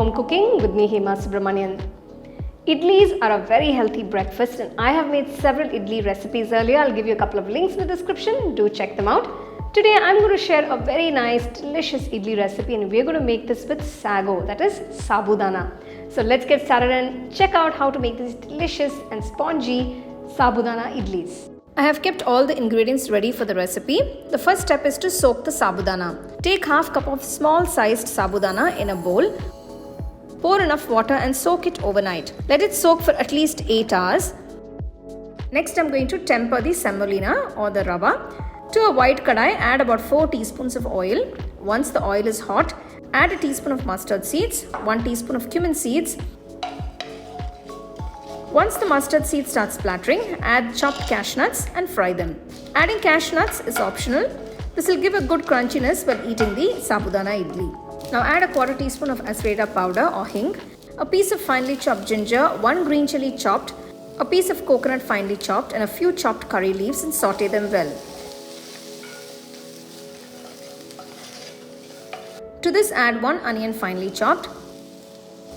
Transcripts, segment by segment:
Home Cooking with me, Hema Subramanian. Idlis are a very healthy breakfast and I have made several idli recipes earlier. I'll give you a couple of links in the description. Do check them out. Today I'm going to share a very nice, delicious idli recipe and we're going to make this with sago, that is sabudana. So let's get started and check out how to make these delicious and spongy sabudana idlis. I have kept all the ingredients ready for the recipe. The first step is to soak the sabudana. Take half cup of small sized sabudana in a bowl. Pour enough water and soak it overnight. Let it soak for at least 8 hours. Next I'm going to temper the semolina or the rava. To a white kadai, add about 4 teaspoons of oil. Once the oil is hot, add a teaspoon of mustard seeds, 1 teaspoon of cumin seeds. Once the mustard seeds start splattering, add chopped cashew nuts and fry them. Adding cashew nuts is optional. This will give a good crunchiness while eating the sabudana idli. Now add a quarter teaspoon of Asafoetida powder or Hing, a piece of finely chopped ginger, 1 green chilli chopped, a piece of coconut finely chopped and a few chopped curry leaves and saute them well. To this add 1 onion finely chopped.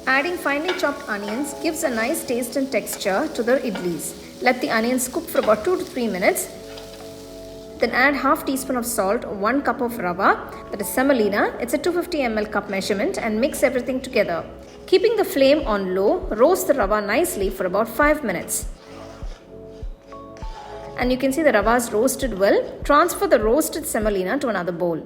Adding finely chopped onions gives a nice taste and texture to the idlis. Let the onions cook for about 2 to 3 minutes. Then add half teaspoon of salt, 1 cup of rava, that is semolina, it's a 250 ml cup measurement, and mix everything together. Keeping the flame on low, roast the rava nicely for about 5 minutes. And you can see the rava is roasted well. Transfer the roasted semolina to another bowl.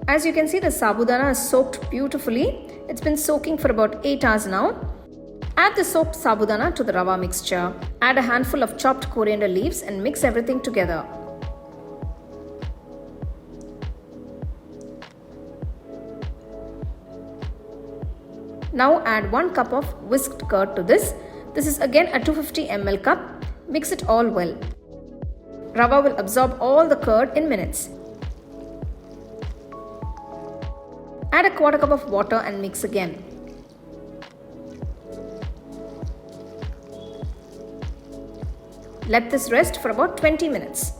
As you can see, the sabudana is soaked beautifully. It's been soaking for about 8 hours now. Add the soaked sabudana to the rava mixture. Add a handful of chopped coriander leaves and mix everything together. Now add 1 cup of whisked curd to this. This is again a 250 ml cup. Mix it all well. Rava will absorb all the curd in minutes. Add a quarter cup of water and mix again. Let this rest for about 20 minutes.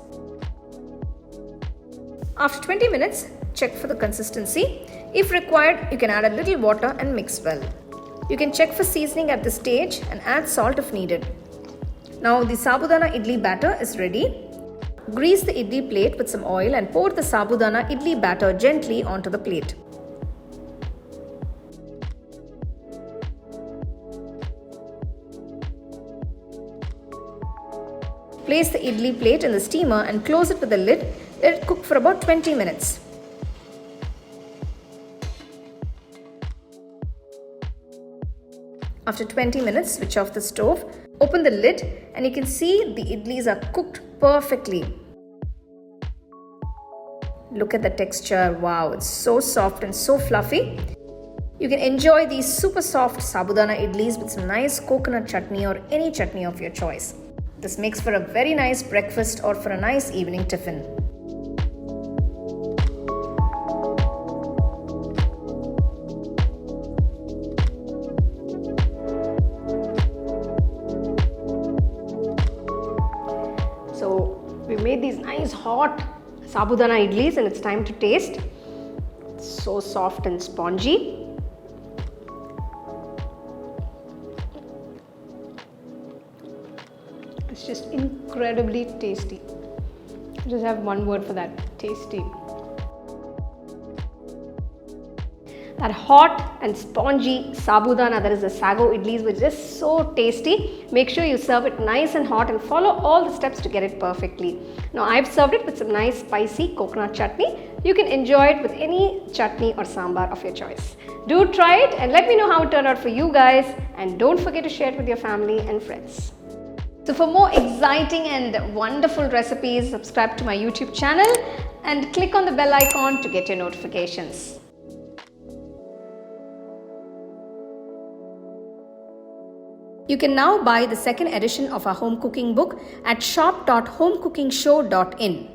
After 20 minutes, check for the consistency. If required, you can add a little water and mix well. You can check for seasoning at this stage and add salt if needed. Now the sabudana idli batter is ready. Grease the idli plate with some oil and pour the sabudana idli batter gently onto the plate. Place the idli plate in the steamer and close it with the lid. Let it cook for about 20 minutes. After 20 minutes, switch off the stove. Open the lid and you can see the idlis are cooked perfectly. Look at the texture. Wow, it's so soft and so fluffy. You can enjoy these super soft sabudana idlis with some nice coconut chutney or any chutney of your choice. This makes for a very nice breakfast or for a nice evening tiffin. So we made these nice hot sabudana idlis and it's time to taste. It's so soft and spongy. It's just incredibly tasty. I just have one word for that, tasty. That hot and spongy sabudana, that is the sago idlis, was just so tasty. Make sure you serve it nice and hot and follow all the steps to get it perfectly. Now I've served it with some nice spicy coconut chutney. You can enjoy it with any chutney or sambar of your choice. Do try it and let me know how it turned out for you guys, and don't forget to share it with your family and friends. So for more exciting and wonderful recipes, subscribe to my YouTube channel and click on the bell icon to get your notifications. You can now buy the second edition of our home cooking book at shop.homecookingshow.in.